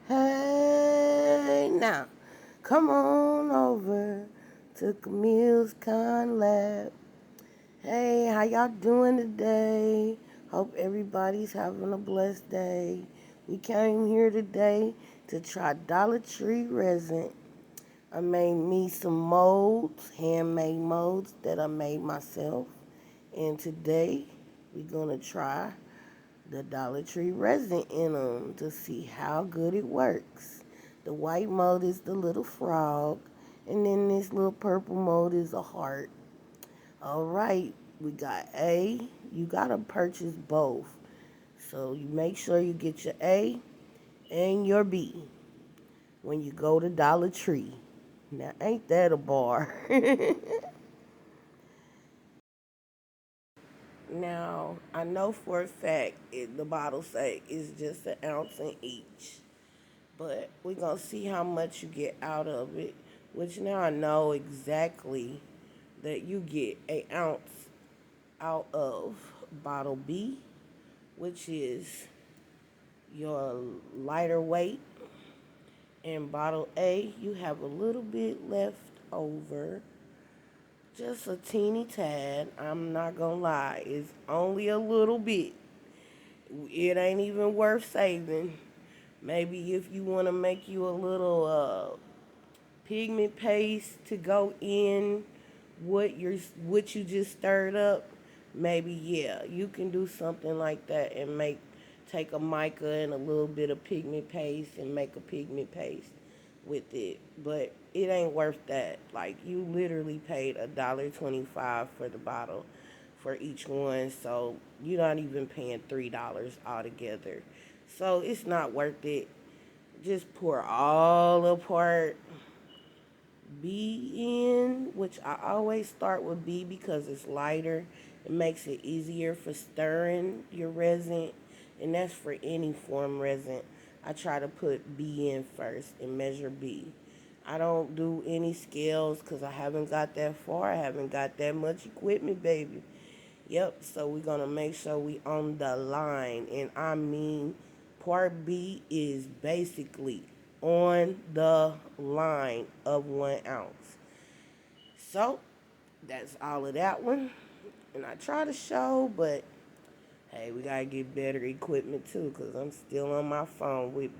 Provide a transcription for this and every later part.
Hey, now, come on over to kamilleskind lab. Hey, how y'all doing today? Hope everybody's having a blessed day. We came here today to try Tree Resin. I made me some molds, handmade molds that I made myself. And today, we're going to try the Tree Resin in them to see how good it works. The white mold is the little frog, and then this little purple mold is a heart. All right, we got A. You got to purchase both. So you make sure you get your A and your B when you go to Dollar Tree. Now, ain't that a bar? Now, I know for a fact the bottle say it's just an ounce in each. But we're going to see how much you get out of it, which now I know exactly that you get an ounce out of bottle B, which is your lighter weight, and bottle A, you have a little bit left over, just a teeny tad. I'm not going to lie, it's only a little bit. It ain't even worth saving. Maybe if you want to make you a little pigment paste to go in what you just stirred up, maybe yeah, you can do something like that and take a mica and a little bit of pigment paste and make a pigment paste with it. But it ain't worth that. Like, you literally paid $1.25 for the bottle for each one, so you're not even paying $3 altogether. So it's not worth it. Just pour all apart B in, which I always start with B because it's lighter. It makes it easier for stirring your resin, and that's for any form resin. I try to put B in first and measure B. I don't do any scales because I haven't got that far. I haven't got that much equipment, baby. Yep, so we're going to make sure we on the line. And I mean, part B is basically on the line of 1 ounce. So, that's all of that one. And I try to show, but hey, we got to get better equipment too, because I'm still on my phone. We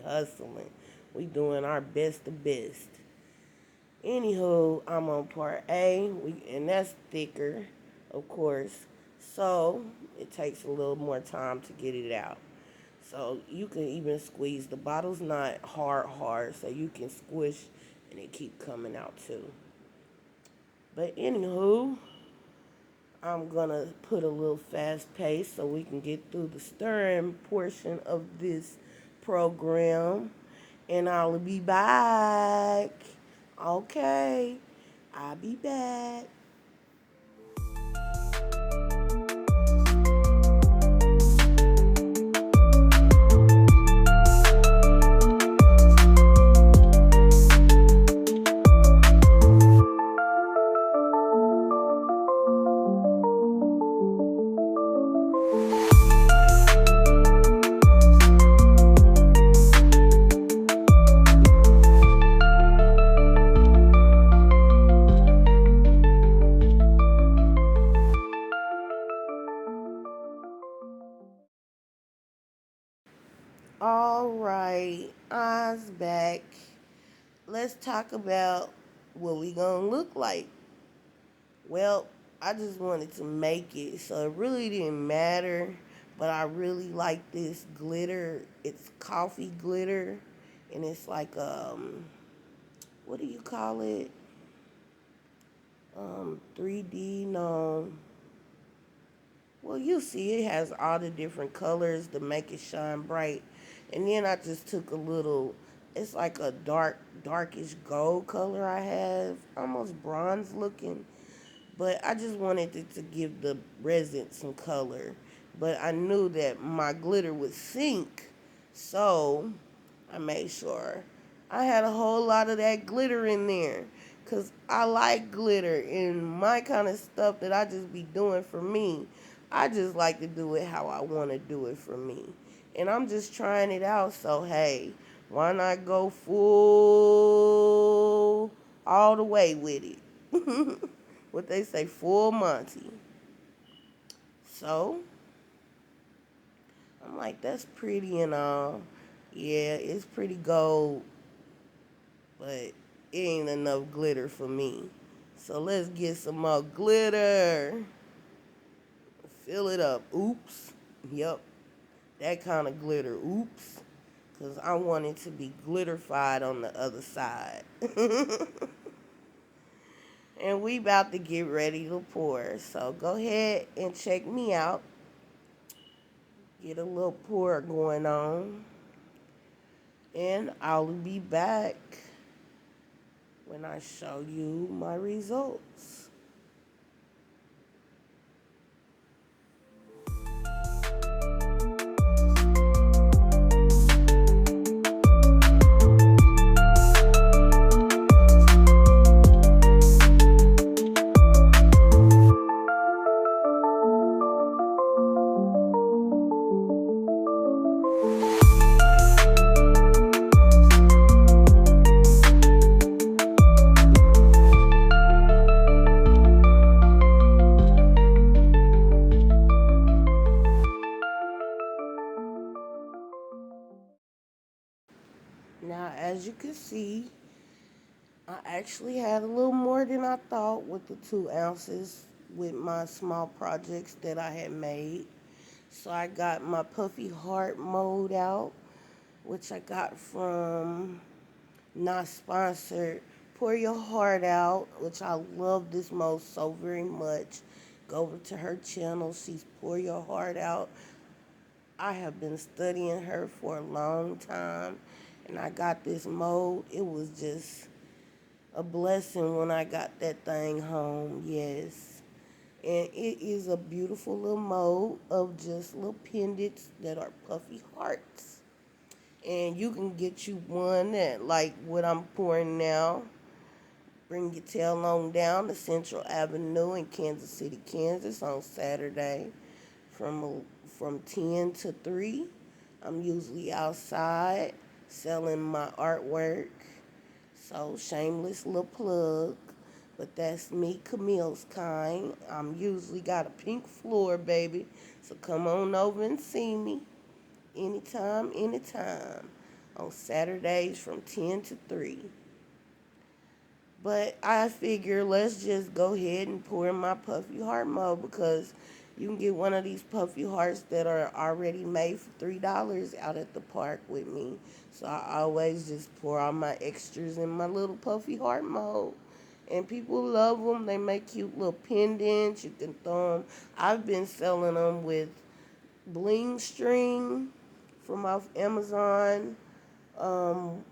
hustling. We doing our best to best. Anywho, I'm on part A, and that's thicker, of course. So it takes a little more time to get it out. So you can even squeeze. The bottle's not hard, so you can squish and it keep coming out too. But anywho, I'm gonna put a little fast pace so we can get through the stirring portion of this program. And I'll be back. Okay, I'll be back. All right, I's back. Let's talk about what we gonna look like. Well, I just wanted to make it, so it really didn't matter. But I really like this glitter. It's coffee glitter, and it's like what do you call it? 3D, no. Well, you see, it has all the different colors to make it shine bright. And then I just took a little, it's like a darkish gold color I have, almost bronze looking. But I just wanted it to give the resin some color. But I knew that my glitter would sink. So I made sure I had a whole lot of that glitter in there. Because I like glitter and my kind of stuff that I just be doing for me. I just like to do it how I want to do it for me. And I'm just trying it out. So, hey, Why not go full all the way with it? What they say, full Monty. So I'm like, that's pretty and all. Yeah, it's pretty gold, but it ain't enough glitter for me. So let's get some more glitter. Fill it up. Oops. Yep. That kind of glitter. Oops. Because I want it to be glitterified on the other side. And we about to get ready to pour. So go ahead and check me out. Get a little pour going on. And I'll be back when I show you my results. Now, as you can see, I actually had a little more than I thought with the 2 ounces with my small projects that I had made. So I got my puffy heart mold out, which I got from, not sponsored, Pour Your Heart Out, which I love this mold so very much. Go over to her channel. She's Pour Your Heart Out. I have been studying her for a long time, and I got this mold. It was just a blessing when I got that thing home, yes. And it is a beautiful little mold of just little pendants that are puffy hearts. And you can get you one that, like what I'm pouring now. Bring your tail on down to Central Avenue in Kansas City, Kansas on Saturday from 10 to 3. I'm usually outside selling my artwork. So, shameless little plug. But that's me, kamilleskind. I'm usually got a pink floor, baby. So come on over and see me. Anytime, anytime. On Saturdays from 10 to 3. But I figure let's just go ahead and pour in my puffy heart mold, because you can get one of these puffy hearts that are already made for $3 out at the park with me. So I always just pour all my extras in my little puffy heart mold. And people love them. They make cute little pendants. You can throw them. I've been selling them with bling string from off Amazon. Um,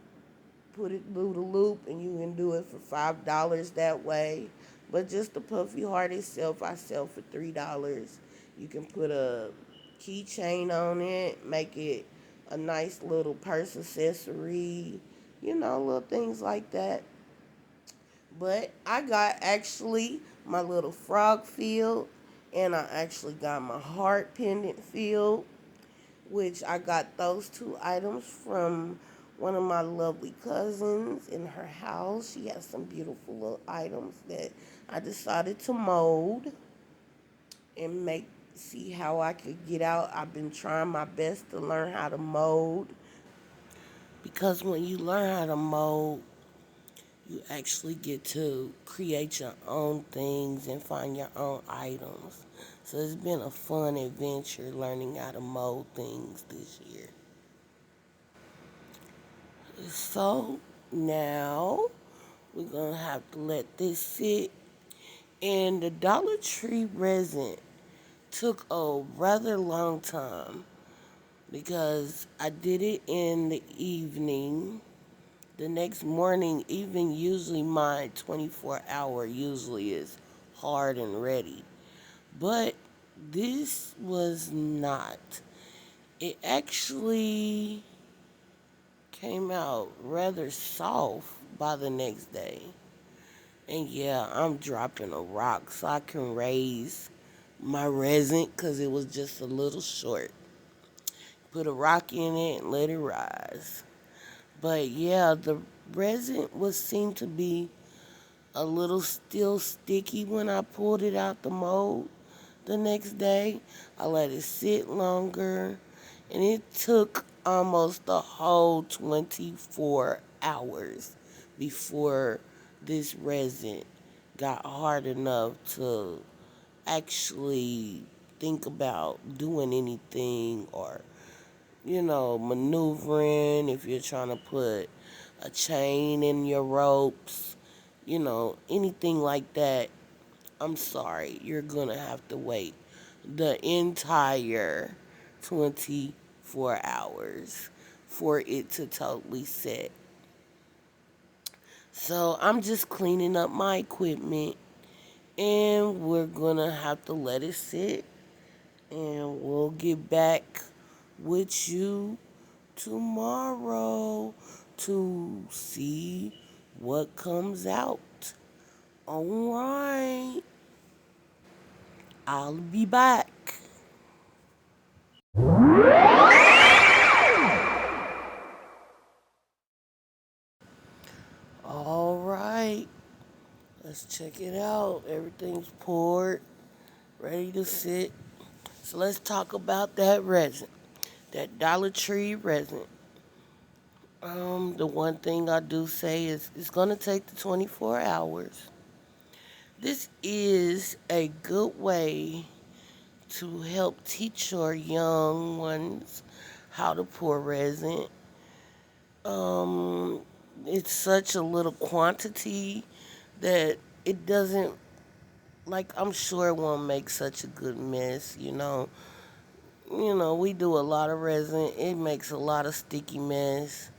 Put it through the loop, and you can do it for $5 that way. But just the puffy heart itself, I sell for $3. You can put a keychain on it, make it a nice little purse accessory, little things like that. But I got actually my little frog field, and I actually got my heart pendant field, which I got those 2 items from one of my lovely cousins in her house. She has some beautiful little items that I decided to mold and see how I could get out. I've been trying my best to learn how to mold, because when you learn how to mold, you actually get to create your own things and find your own items. So it's been a fun adventure learning how to mold things this year. So now we're going to have to let this sit. And the Dollar Tree resin took a rather long time, because I did it in the evening. The next morning, even usually my 24-hour usually is hard and ready. But this was not. It actually came out rather soft by the next day. And yeah, I'm dropping a rock so I can raise my resin, because it was just a little short. Put a rock in it and let it rise. But yeah, the resin was seemed to be a little still sticky when I pulled it out the mold the next day. I let it sit longer, and it took almost the whole 24 hours before this resin got hard enough to actually think about doing anything or, maneuvering if you're trying to put a chain in your ropes, anything like that. I'm sorry, you're gonna have to wait the entire 24 hours for it to totally set. So I'm just cleaning up my equipment and we're gonna have to let it sit and we'll get back with you tomorrow to see what comes out. All right, I'll be back. All right, let's check it out. Everything's poured, ready to sit. So let's talk about that resin, that Dollar Tree resin. The one thing I do say is it's gonna take the 24 hours. This is a good way to help teach your young ones how to pour resin. Um, it's such a little quantity that it doesn't, like, I'm sure it won't make such a good mess. We do a lot of resin. It makes a lot of sticky mess.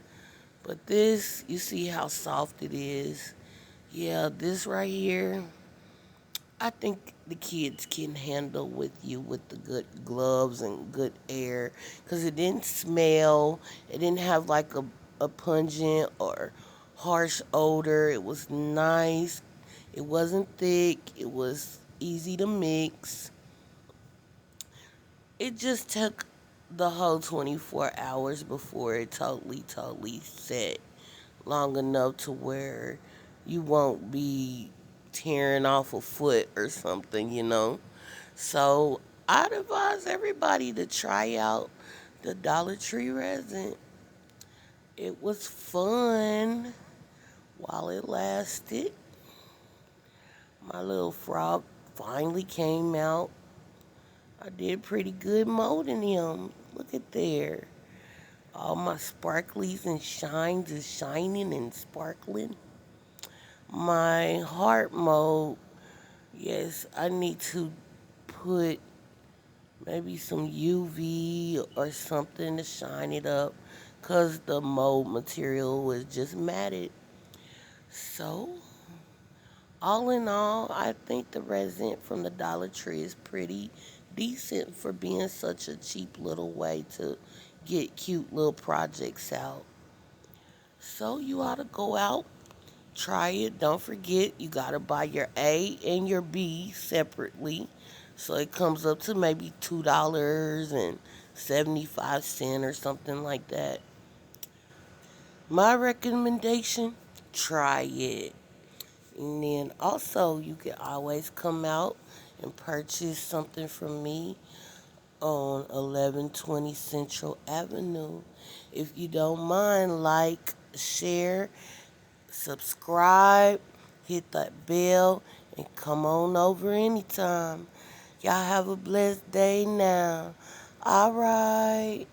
But this, you see how soft it is. Yeah, this right here, I think the kids can handle with you with the good gloves and good air because it didn't smell. It didn't have like a pungent or harsh odor. It was nice. It wasn't thick. It was easy to mix. It just took the whole 24 hours before it totally set long enough to where you won't be tearing off a foot or something. So I'd advise everybody to try out the Dollar Tree resin. It was fun while it lasted. My little frog finally came out. I did pretty good molding him. Look at there. All my sparklies and shines is shining and sparkling. My heart mold, yes, I need to put maybe some UV or something to shine it up because the mold material was just matted. So, all in all, I think the resin from the Dollar Tree is pretty decent for being such a cheap little way to get cute little projects out. So, you ought to go out, try it. Don't forget, you got to buy your A and your B separately. So it comes up to maybe $2.75 or something like that. My recommendation, try it. And then also, you can always come out and purchase something from me on 1120 Central Avenue. If you don't mind, like, share, subscribe, hit that bell, and come on over anytime. Y'all have a blessed day now. All right.